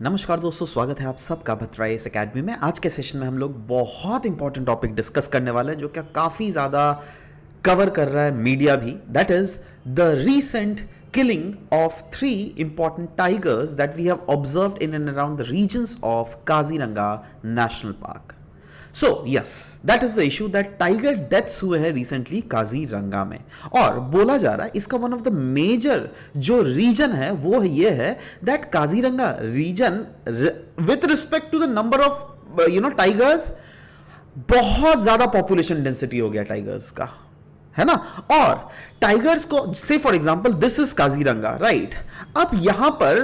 नमस्कार दोस्तों, स्वागत है आप सबका भतराई इस एकेडमी में। आज के सेशन में हम लोग बहुत इंपॉर्टेंट टॉपिक डिस्कस करने वाले हैं जो कि काफ़ी ज़्यादा कवर कर रहा है मीडिया भी। That is the recent killing of three important tigers that we have observed in and around the regions of Kaziranga National Park. So yes, that is the issue that tiger deaths हुए हैं recently Kaziranga में, और बोला जा रहा है इसका one of the major जो रीजन है वो ये है that Kaziranga region with respect to the number of tigers, बहुत ज्यादा पॉपुलेशन डेंसिटी हो गया टाइगर्स का, है ना। और टाइगर्स को से for example this is Kaziranga, right. अब यहां पर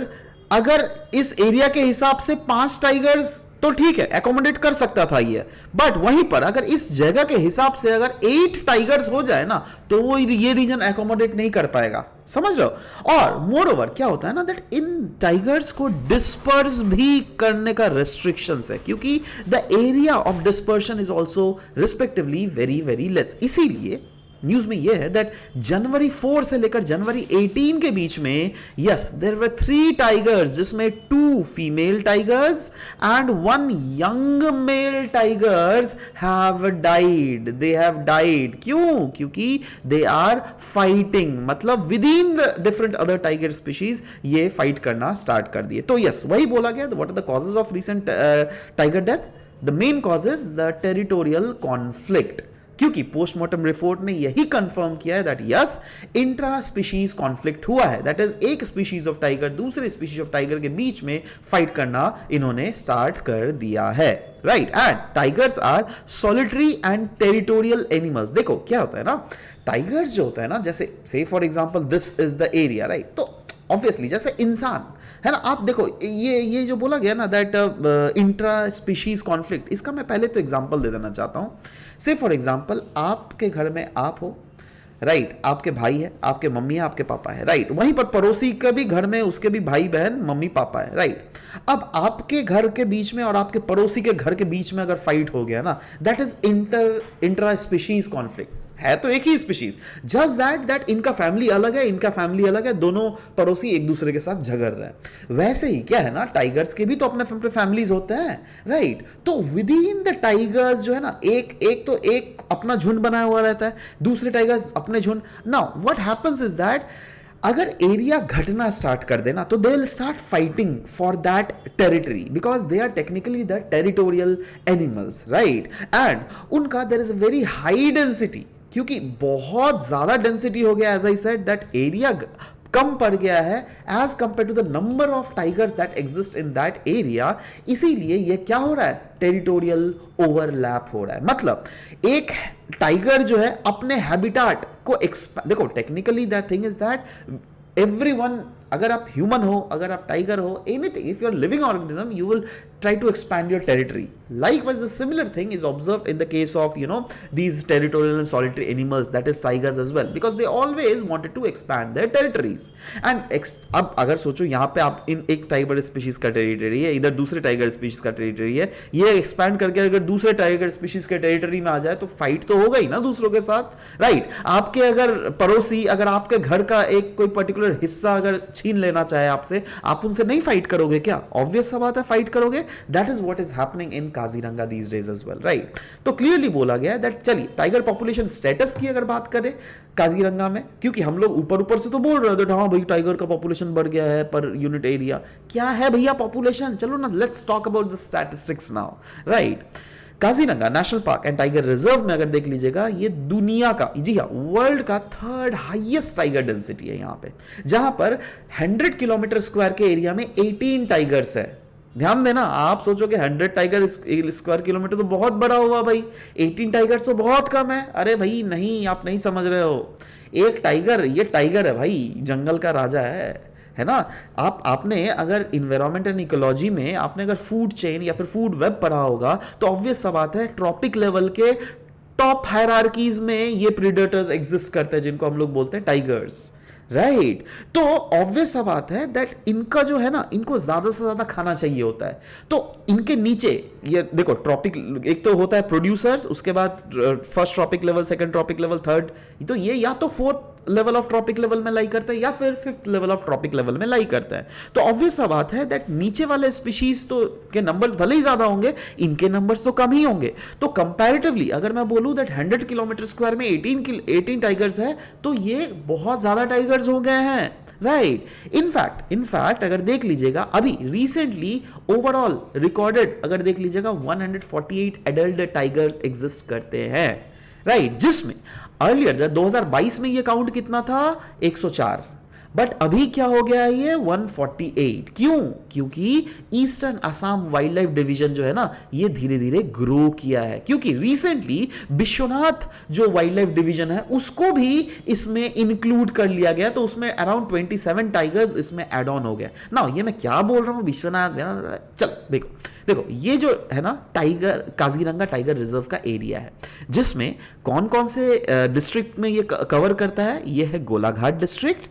अगर इस एरिया के हिसाब से 5 टाइगर्स तो ठीक है, एकोमोडेट कर सकता था ये, बट वहीं पर अगर इस जगह के हिसाब से अगर 8 टाइगर्स हो जाए ना तो वो ये रीजन एकोमोडेट नहीं कर पाएगा, समझ रहे हो। और मोर ओवर क्या होता है ना दैट इन टाइगर्स को डिस्पर्स भी करने का रेस्ट्रिक्शंस है, क्योंकि the area of dispersion is also respectively very very less. इसीलिए न्यूज में यह है दैट जनवरी 4 से लेकर जनवरी 18 के बीच में यस देयर वर 3 टाइगर्स, जिसमें 2 female tigers and 1 young male tigers have died. They have died क्यों? क्योंकि दे आर फाइटिंग, मतलब within the different other tiger species ये फाइट करना स्टार्ट कर दिए। तो यस वही बोला गया, what are the causes of recent tiger death? The main cause is the territorial conflict, क्योंकि पोस्टमार्टम रिपोर्ट ने यही कंफर्म किया है that yes intra species conflict हुआ है। दैट इज एक स्पीशीज ऑफ टाइगर दूसरे स्पीशीज ऑफ टाइगर के बीच में फाइट करना इन्होंने स्टार्ट कर दिया है, right. And tigers are solitary and territorial animals. देखो क्या होता है ना, टाइगर्स जो होता है ना, जैसे से for example this is the area, right. तो ऑब्वियसली जैसे इंसान है ना, आप देखो ये जो बोला गया ना दैट इंट्रा स्पीशीज कॉन्फ्लिक्ट, इसका मैं पहले तो एग्जांपल दे देना चाहता हूं। से फॉर एग्जांपल आपके घर में आप हो, राइट, आपके भाई है, आपके मम्मी है, आपके पापा है, राइट। वहीं पर पड़ोसी के भी घर में उसके भी भाई बहन मम्मी पापा है, राइट। अब आपके घर के बीच में और आपके पड़ोसी के घर के बीच में अगर फाइट हो गया ना, that is intra species conflict. है तो एक ही स्पीशीज, जस्ट दैट इनका फैमिली अलग है, इनका फैमिली अलग है, दोनों पड़ोसी एक दूसरे के साथ झगड़ रहे हैं। वैसे ही क्या है ना, टाइगर्स के भी तो अपने फैमिलीज होते हैं, राइट। तो विद इन द टाइगर्स जो है ना, एक अपना झुंड बनाया हुआ रहता है, दूसरे टाइगर्स अपने झुंड। Now what happens is that अगर एरिया घटना स्टार्ट कर देना तो they will start fighting for that territory, because they are technically the territorial animals, right. And उनका there is a very high density, क्योंकि बहुत ज्यादा डेंसिटी हो गया, as I said that area कम पड़ गया है as compare to the number of tigers that exist in that area. इसीलिए ये क्या हो रहा है, टेरिटोरियल ओवरलैप हो रहा है। मतलब एक टाइगर जो है अपने हैबिटाट को देखो technically that thing is that everyone, अगर आप ह्यूमन हो, अगर आप टाइगर हो, anything, if you are living organism you will try to expand your territory. Likewise, a similar thing is observed in the case of these territorial and solitary animals, that is tigers as well, because they always wanted to expand their territories. And अब अगर सोचो यहाँ पे आप इन एक tiger species का territory है, इधर दूसरे टाइगर स्पीशीज का टेरिटरी है, ये एक्सपैंड करके अगर दूसरे टाइगर स्पीशीज के टेरिटरी में आ जाए तो फाइट तो होगा ही ना दूसरों के साथ, राइट। आपके अगर पड़ोसी अगर आपके घर का एक कोई पर्टिकुलर हिस्सा अगर छीन लेना चाहे आपसे, आप उनसे नहीं फाइट करोगे क्या? ऑब्वियस सा बात है, फाइट करोगे। That is what is happening in Kaziranga these days as well, right? तो क्लियरली बोला गया है दैट, चलिए टाइगर पॉपुलेशन स्टेटस की अगर बात करें काजीरंगा में, क्योंकि हम लोग ऊपर से तो बोल रहे थे हाँ भाई टाइगर का पॉपुलेशन बढ़ गया है पर यूनिट एरिया। क्या है भैया पॉपुलेशन? चलो ना, let's talk about the statistics now, right. Kaziranga national park and tiger reserve में अगर देख लीजिएगा, ये दुनिया का, जी हाँ, वर्ल्ड का 3rd हाईएस्ट टाइगर डेंसिटी है यहाँ पे, जहां पर 100 किलोमीटर स्क्वायर के एरिया में 18 टाइगर्स है। ध्यान देना, आप सोचोगे 100 टाइगर स्क्वायर किलोमीटर तो बहुत बड़ा हुआ भाई, 18 टाइगर्स तो बहुत कम है। अरे भाई नहीं, आप नहीं समझ रहे हो। एक टाइगर, ये टाइगर है भाई, जंगल का राजा है ना। आपने अगर इन्वायरमेंट एंड इकोलॉजी में आपने अगर फूड चेन या फिर फूड वेब पढ़ा होगा तो ऑब्वियस सा बात है, ट्रॉपिक लेवल के टॉप हायरार्कीज में ये प्रीडेटर्स एग्जिस्ट करते हैं जिनको हम लोग बोलते हैं टाइगर्स, राइट। तो ऑब्वियस सा बात है दैट इनका जो है ना, इनको ज्यादा से ज्यादा खाना चाहिए होता है। तो इनके नीचे ये देखो ट्रॉपिक, एक तो होता है प्रोड्यूसर्स, उसके बाद first trophic level, second trophic level, third, तो ये या तो fourth level of trophic level में लाई करता है या फिर 5th level of trophic level में लाई करता है। तो ऑब्वियस सा बात है दैट नीचे वाले स्पीशीज तो के नंबर्स भले ही ज्यादा होंगे, इनके नंबर्स तो कम ही होंगे। तो कंपैरेटिवली अगर मैं बोलूं दैट 100 किलोमीटर स्क्वायर में 18 टाइगर्स है, तो ये बहुत ज्यादा टाइगर्स हो गए हैं, राइट। इनफैक्ट अगर देख लीजिएगा अभी रिसेंटली ओवरऑल रिकॉर्डेड अगर देख लीजिएगा 148 एडल्ट टाइगर्स एग्जिस्ट करते हैं, राइट। जिसमें अर्लियर 2022 में ये काउंट कितना था, 104, बट अभी क्या हो गया है ये 148। क्यों? क्योंकि eastern Assam wild life division जो है ना, ये धीरे धीरे ग्रो किया है, क्योंकि रिसेंटली विश्वनाथ जो वाइल्ड लाइफ डिवीजन है उसको भी इसमें इंक्लूड कर लिया गया, तो उसमें अराउंड 27 टाइगर्स इसमें एड ऑन हो गया ना। ये मैं क्या बोल रहा हूं, विश्वनाथ, चल देखो ये जो है ना टाइगर काजीरंगा टाइगर रिजर्व का एरिया है, जिसमें कौन कौन से डिस्ट्रिक्ट में ये कवर करता है। ये है गोलाघाट डिस्ट्रिक्ट,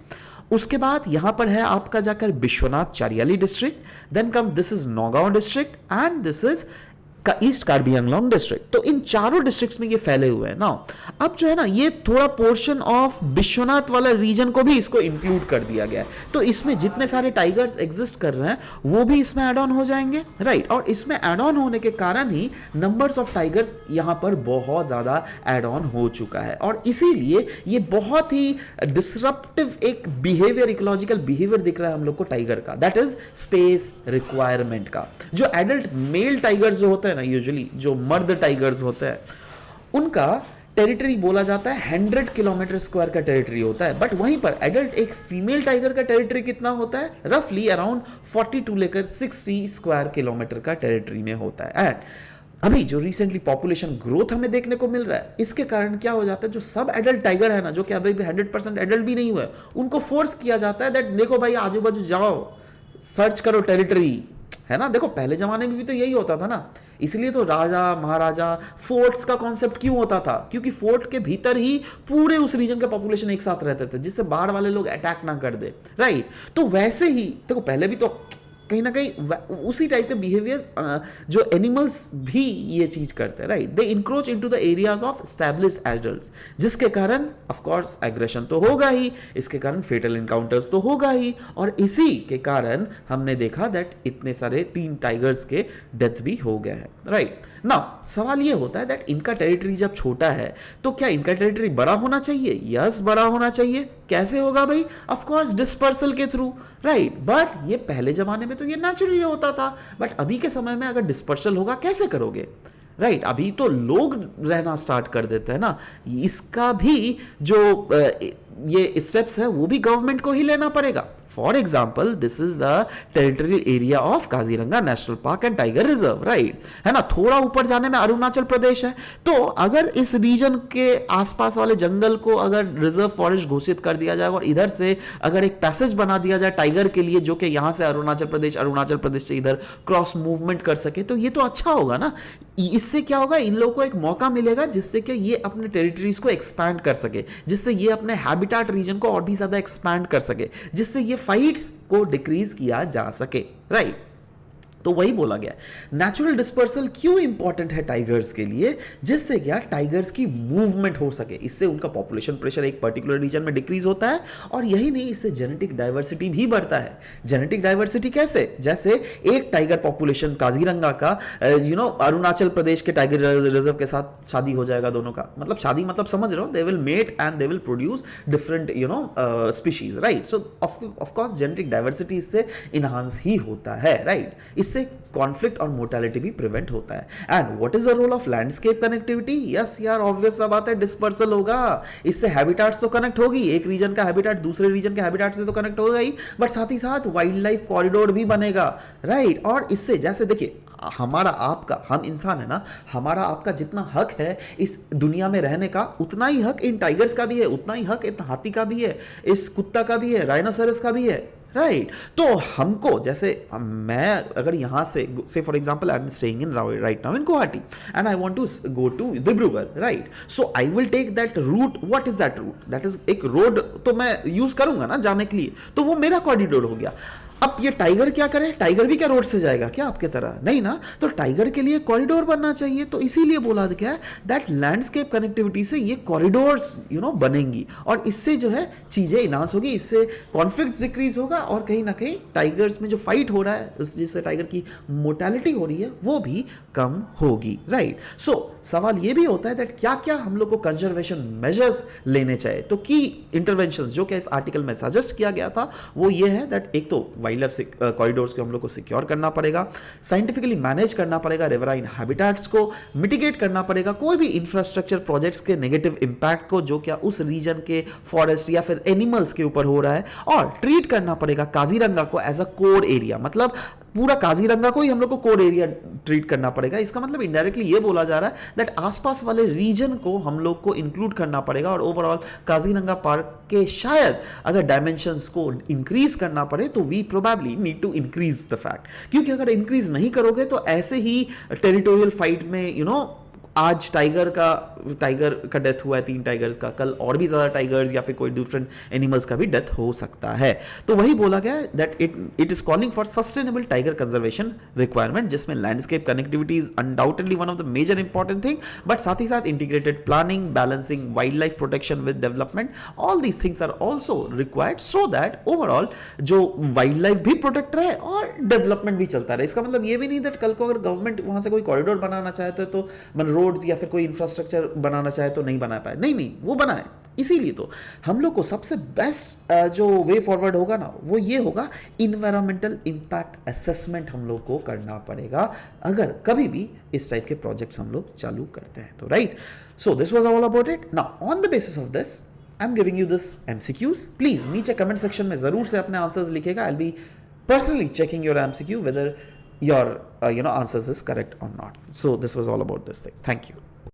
उसके बाद यहां पर है आपका जाकर Vishwanath Chariali district, then come this is Nagaon district and this is का ईस्ट कार्बी आंगलोंग डिस्ट्रिक्ट। तो इन चारों डिस्ट्रिक्ट्स में ये फैले हुए हैं ना। अब जो है ना ये थोड़ा पोर्शन ऑफ विश्वनाथ वाला रीजन को भी इसको इंक्लूड कर दिया गया है, तो इसमें जितने सारे टाइगर्स एग्जिस्ट कर रहे हैं वो भी इसमें एड ऑन हो जाएंगे, राइट। और इसमें एड ऑन होने के कारण ही नंबर्स ऑफ टाइगर्स यहां पर बहुत ज्यादा एड ऑन हो चुका है, और इसीलिए ये बहुत ही डिसरप्टिव एक बिहेवियर, इकोलॉजिकल बिहेवियर दिख रहा है हम लोग को टाइगर का, दैट इज स्पेस रिक्वायरमेंट का। जो एडल्ट मेल टाइगर्स जो होते हैं ना, यूजुअली जो मर्द टाइगर्स होते हैं, उनका टेरिटरी बोला जाता है 100 किलोमीटर स्क्वायर का टेरिटरी होता है, बट वहीं पर एडल्ट एक फीमेल टाइगर का टेरिटरी कितना होता है, रफली अराउंड 40 टू लेकर 60 स्क्वायर किलोमीटर का टेरिटरी में होता है। एंड अभी जो रिसेंटली पॉपुलेशन ग्रोथ हमें देखने को मिल रहा है, इसके कारण क्या हो जाता है, जो सब एडल्ट टाइगर है ना, जो कि अभी 100% एडल्ट भी नहीं हुए, उनको फोर्स किया जाता है दैट देखो भाई आजू बाजू जाओ, सर्च करो टेरिटरी, है ना। देखो पहले जमाने में भी तो यही होता था ना, इसलिए तो राजा महाराजा फोर्ट्स का कॉन्सेप्ट क्यों होता था, क्योंकि फोर्ट के भीतर ही पूरे उस रीजन के पॉपुलेशन एक साथ रहते थे, जिससे बाहर वाले लोग अटैक ना कर दे, राइट। तो वैसे ही देखो पहले भी तो कहीं ना कहीं उसी टाइप के बिहेवियर्स जो एनिमल्स भी ये चीज करते हैं, right. They encroach into the areas of established adults, जिसके कारण ऑफ कोर्स एग्रेशन तो होगा ही, इसके कारण फेटल इनकाउंटर्स तो होगा ही, और इसी के कारण हमने देखा दैट इतने सारे 3 टाइगर्स के डेथ भी हो गए हैं, राइट। नाउ सवाल ये होता है दैट इनका टेरिटरी जब छोटा है तो क्या इनका टेरिटरी बड़ा होना चाहिए? यस, बड़ा होना चाहिए। कैसे होगा भाई? ऑफ कोर्स डिस्पर्सल के थ्रू, राइट। बट ये पहले जमाने में तो ये नेचुरली होता था, बट अभी के समय में अगर डिस्पर्सल होगा कैसे करोगे, राइट। अभी तो लोग रहना स्टार्ट कर देते हैं ना, इसका भी जो ये स्टेप्स है वो भी गवर्नमेंट को ही लेना पड़ेगा। For example this is the territorial area of Kaziranga national park and tiger reserve, right, है ना। थोड़ा ऊपर जाने में अरुणाचल प्रदेश है, तो अगर इस रीजन के आसपास वाले जंगल को अगर रिजर्व फॉरेस्ट घोषित कर दिया जाए और इधर से अगर एक पैसेज बना दिया जाए टाइगर के लिए, जो कि यहां से अरुणाचल प्रदेश से इधर क्रॉस मूवमेंट कर सके, तो ये तो अच्छा होगा ना। इससे क्या होगा, इन लोगों को एक मौका मिलेगा जिससे कि ये अपने टेरिटरीज को एक्सपैंड कर सके, जिससे ये अपने हैबिटेट रीजन को और भी ज्यादा एक्सपैंड कर सके, जिससे ये फाइट्स को डिक्रीज किया जा सके, राइट। तो वही बोला गया नेचुरल डिस्पर्सल क्यों इंपॉर्टेंट है टाइगर्स के लिए, जिससे क्या टाइगर्स की मूवमेंट हो सके, इससे उनका पॉपुलेशन प्रेशर एक पर्टिकुलर रीजन में डिक्रीज होता है, और यही नहीं इससे जेनेटिक डाइवर्सिटी भी बढ़ता है। जेनेटिक डाइवर्सिटी कैसे? जैसे एक टाइगर पॉपुलेशन काजीरंगा का अरुणाचल प्रदेश के टाइगर रिजर्व के साथ शादी हो जाएगा, दोनों का मतलब शादी मतलब समझ रहे हो, they will mate and they will produce different species, right. So of course genetic diversity इससे इनहांस ही होता है, राइट। इससे कॉन्फ्लिक्ट और मोर्टेलिटी भी प्रिवेंट होता है। And what is the role of landscape connectivity? Yes यार, ऑब्वियस सा बात है, डिस्पर्सल होगा, इससे हैबिटेट्स तो कनेक्ट होगी, एक रीजन का हैबिटेट दूसरे रीजन के हैबिटेट से तो कनेक्ट होगा ही, बट साथ ही साथ वाइल्ड लाइफ कॉरिडोर भी बनेगा, राइट। और इससे जैसे देखिए हमारा आपका, हम इंसान है ना, हमारा आपका जितना हक है इस दुनिया में रहने का, उतना ही हक इन टाइगर्स का भी है, उतना ही हक इन हाथी का भी है, इस कुत्ता का भी है, राइनोसरस का भी है, राइट। तो हमको जैसे मैं अगर यहां से for example I am staying in right now in Guwahati and I want to go to Dibrugarh, right. So I will take that route. What is that route? That is एक रोड तो मैं यूज करूंगा ना जाने के लिए, तो वो मेरा कॉरिडोर हो गया। अब ये टाइगर क्या करे, टाइगर भी क्या रोड से जाएगा क्या आपके तरह, नहीं ना, तो टाइगर के लिए कॉरिडोर बनना चाहिए, तो इसीलिए बोला गया है दैट लैंडस्केप कनेक्टिविटी से ये कॉरिडोर्स बनेंगी और इससे जो है चीजें इनहांस होगी, इससे कॉन्फ्लिक्ट डिक्रीज होगा और कहीं ना कहीं टाइगर्स में जो फाइट हो रहा है जिससे टाइगर की मोर्टेलिटी हो रही है वो भी कम होगी, राइट। सो सवाल ये भी होता है दैट क्या क्या हम लोग को कंजर्वेशन मेजर्स लेने चाहिए, तो की इंटरवेंशंस जो कि इस आर्टिकल में सजेस्ट किया गया था वो ये है दैट एक तो वाइल्ड लाइफ कॉरिडोर्स को हम लोग को सिक्योर करना पड़ेगा, साइंटिफिकली मैनेज करना पड़ेगा रिवराइन हैबिटेट्स को, मिटिगेट करना पड़ेगा कोई भी इंफ्रास्ट्रक्चर प्रोजेक्ट्स के नेगेटिव इंपैक्ट को जो क्या उस रीजन के फॉरेस्ट या फिर एनिमल्स के ऊपर हो रहा है, और ट्रीट करना पड़ेगा काजीरंगा को एज अ कोर एरिया, मतलब पूरा काजीरंगा को ही हम लोग को कोर एरिया ट्रीट करना पड़ेगा। इसका मतलब इनडायरेक्टली ये बोला जा रहा है दैट आसपास वाले रीजन को हम लोग को इंक्लूड करना पड़ेगा और ओवरऑल काजीरंगा पार्क के शायद अगर डायमेंशंस को इंक्रीज करना पड़े तो we probably need to increase the fact, क्योंकि अगर इंक्रीज नहीं करोगे तो ऐसे ही टेरिटोरियल फाइट में आज टाइगर का डेथ हुआ है 3 टाइगर्स का, कल और भी ज्यादा टाइगर्स या फिर कोई डिफरेंट एनिमल्स का भी डेथ हो सकता है। तो वही बोला गया that it is calling for sustainable tiger conservation requirement, जिसमें landscape connectivity is undoubtedly one of the major important thing, but साथ ही साथ integrated planning, balancing wild life protection with development, all these things are also required so that overall जो wild life भी protect रहे और development भी चलता रहे। इसका मतलब ये भी नहीं दैट कल को अगर गवर्नमेंट वहां से कोई कॉरिडोर बनाना चाहते हैं तो रोड्स या फिर कोई इंफ्रास्ट्रक्चर बनाना चाहे तो नहीं बना पाए, नहीं वो बनाए। इसीलिए तो हम लोग को सबसे बेस्ट जो वे फॉरवर्ड होगा ना वो ये होगा, इन्वायरमेंटल इंपैक्ट असेसमेंट हम लोग को करना पड़ेगा अगर कभी भी इस टाइप के प्रोजेक्ट्स हम लोग चालू करते हैं तो, right. So this was all about it. Now on the basis of this I am giving you this MCQs। Please नीचे कमेंट सेक्शन में जरूर से अपने आंसर्स लिखेगा, I will be personally checking your MCQ whether your answers is correct or not. So this was all about this thing. Thank you.